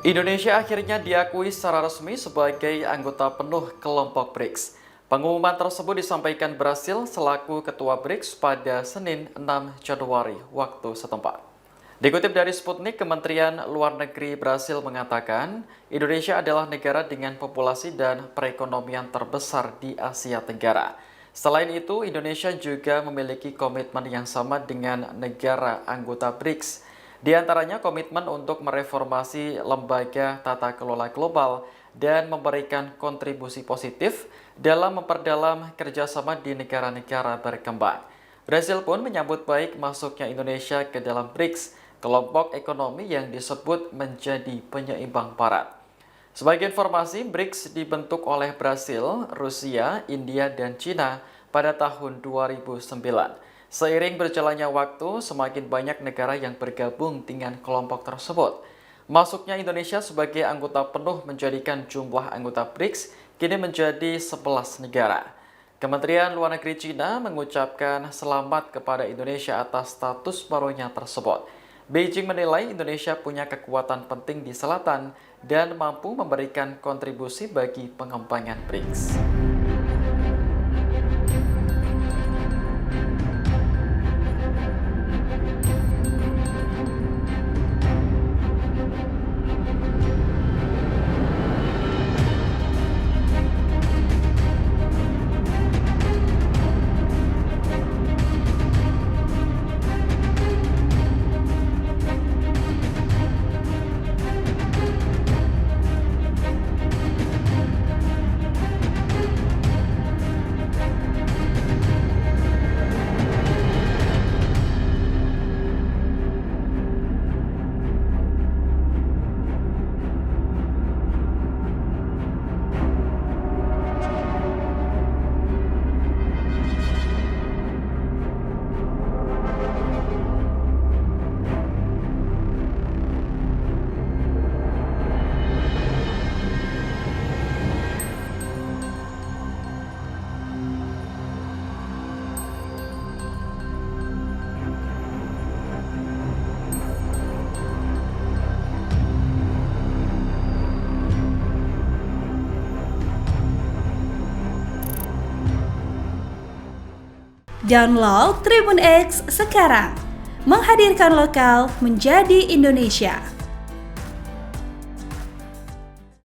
Indonesia akhirnya diakui secara resmi sebagai anggota penuh kelompok BRICS. Pengumuman tersebut disampaikan Brasil selaku Ketua BRICS pada Senin 6 Januari waktu setempat. Dikutip dari Sputnik, Kementerian Luar Negeri Brasil mengatakan Indonesia adalah negara dengan populasi dan perekonomian terbesar di Asia Tenggara. Selain itu, Indonesia juga memiliki komitmen yang sama dengan negara anggota BRICS. Di antaranya komitmen untuk mereformasi lembaga tata kelola global dan memberikan kontribusi positif dalam memperdalam kerjasama di negara-negara berkembang. Brasil pun menyambut baik masuknya Indonesia ke dalam BRICS, kelompok ekonomi yang disebut menjadi penyeimbang barat. Sebagai informasi, BRICS dibentuk oleh Brasil, Rusia, India, dan Cina pada tahun 2009. Seiring berjalannya waktu, semakin banyak negara yang bergabung dengan kelompok tersebut. Masuknya Indonesia sebagai anggota penuh menjadikan jumlah anggota BRICS kini menjadi 11 negara. Kementerian Luar Negeri Cina mengucapkan selamat kepada Indonesia atas status barunya tersebut. Beijing menilai Indonesia punya kekuatan penting di selatan dan mampu memberikan kontribusi bagi pengembangan BRICS. Download Tribun X sekarang, menghadirkan lokal menjadi Indonesia.